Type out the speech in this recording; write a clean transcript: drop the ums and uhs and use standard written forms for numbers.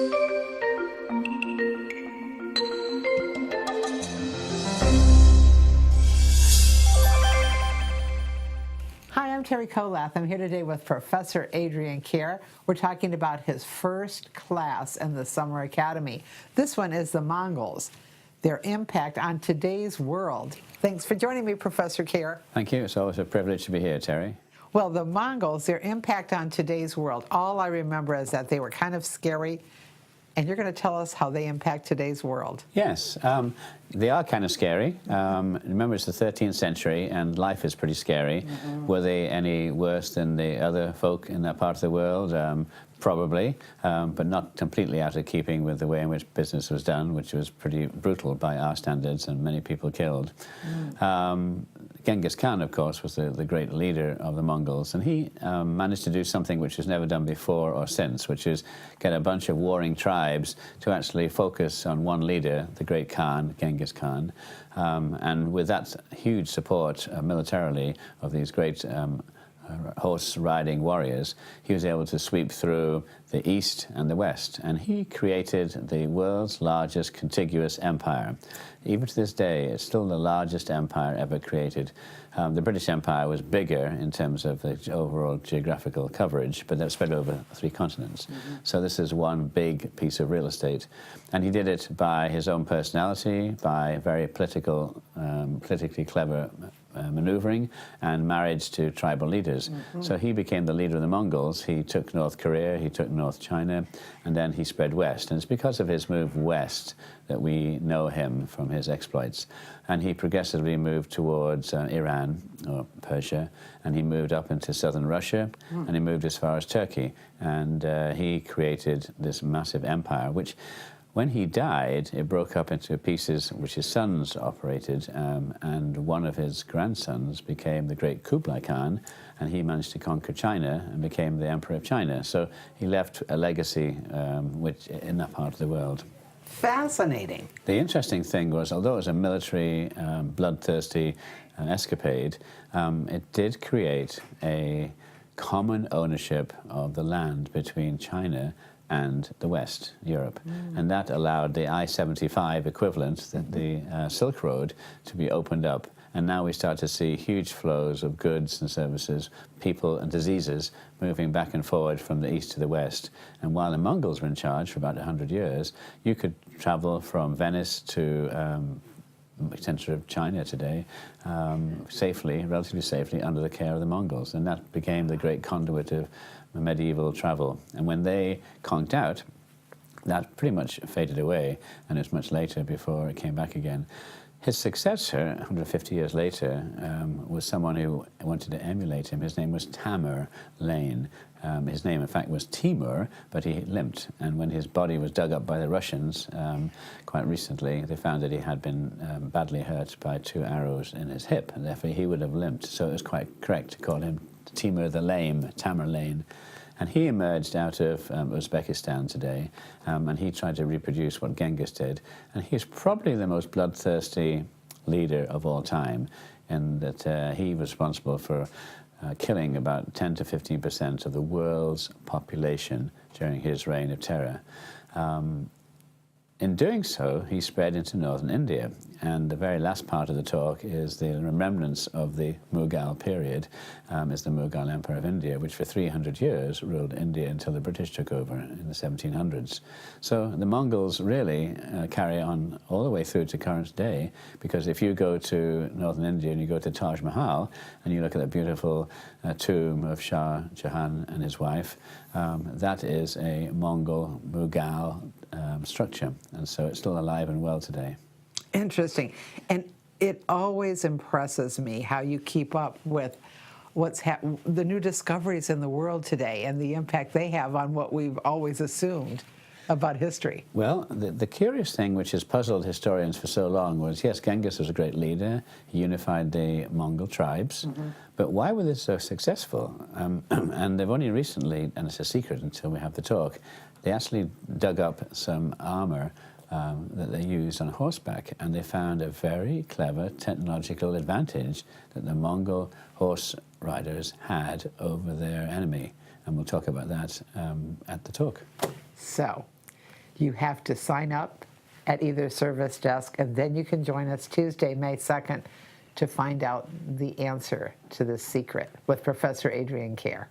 Hi, I'm Terry Kolath. I'm here today with Professor Adrian Kehr. We're talking about his first class in the Summer Academy. This one is the Mongols, their impact on today's world. Thanks for joining me, Professor Kehr. Thank you. It's always a privilege to be here, Terry. Well, the Mongols, their impact on today's world, all I remember is that they were kind of scary, and you're going to tell us how they impact today's world. Yes, they are kind of scary. Remember, it's the 13th century, and life is pretty scary. Were they any worse than the other folk in that part of the world? Probably, but not completely out of keeping with the way in which business was done, which was pretty brutal by our standards, and many people killed. Genghis Khan, of course, was the great leader of the Mongols, and he managed to do something which was never done before or since, which is get a bunch of warring tribes to actually focus on one leader, the great Khan, Genghis Khan, and with that huge support militarily of these great horse-riding warriors, he was able to sweep through the east and the west, and he created the world's largest contiguous empire. Even to this day, it's still the largest empire ever created. The British Empire was bigger in terms of the overall geographical coverage, but that spread over 3 continents. So this is one big piece of real estate. And he did it by his own personality, by very politically clever maneuvering, and marriage to tribal leaders. So he became the leader of the Mongols. He took North Korea, he took North China, and then he spread west. And it's because of his move west that we know him from his exploits. And he progressively moved towards Iran, or Persia, and he moved up into southern Russia, and he moved as far as Turkey. And he created this massive empire, which when he died, it broke up into pieces which his sons operated, and one of his grandsons became the great Kublai Khan, and he managed to conquer China and became the Emperor of China. So he left a legacy which in that part of the world. Fascinating. The interesting thing was, although it was a military, bloodthirsty escapade, it did create a common ownership of the land between China and the West, Europe. And that allowed the I-75 equivalent, the Silk Road, to be opened up. And now we start to see huge flows of goods and services, people and diseases moving back and forward from the east to the west. And while the Mongols were in charge for about 100 years, you could travel from Venice to the center of China today, safely, relatively safely, under the care of the Mongols. And that became the great conduit of medieval travel. And when they conked out, that pretty much faded away, and it was much later before it came back again. His successor, 150 years later, was someone who wanted to emulate him. His name was Tamerlane. His name, in fact, was Timur, but he limped. And when his body was dug up by the Russians quite recently, they found that he had been badly hurt by 2 arrows in his hip, and therefore he would have limped. So it was quite correct to call him Timur the Lame, Tamerlane. And he emerged out of Uzbekistan today, and he tried to reproduce what Genghis did. And he's probably the most bloodthirsty leader of all time, in that he was responsible for killing about 10 to 15% of the world's population during his reign of terror. In doing so, he spread into northern India, and the very last part of the talk is the remembrance of the Mughal period, is the Mughal Empire of India, which for 300 years ruled India until the British took over in the 1700s. So the Mongols really carry on all the way through to current day, because if you go to northern India and you go to Taj Mahal and you look at the beautiful tomb of Shah Jahan and his wife, that is a Mongol Mughal structure, and so it's still alive and well today. Interesting. And it always impresses me how you keep up with the new discoveries in the world today and the impact they have on what we've always assumed about history. Well, the curious thing which has puzzled historians for so long was, yes, Genghis was a great leader. He unified the Mongol tribes. But why were they so successful? And they've only recently, and it's a secret until we have the talk, they actually dug up some armor that they used on horseback, and they found a very clever technological advantage that the Mongol horse riders had over their enemy. And we'll talk about that at the talk. So, You have to sign up at either service desk, and then you can join us Tuesday, May 2nd, to find out the answer to this secret with Professor Adrian Kerr.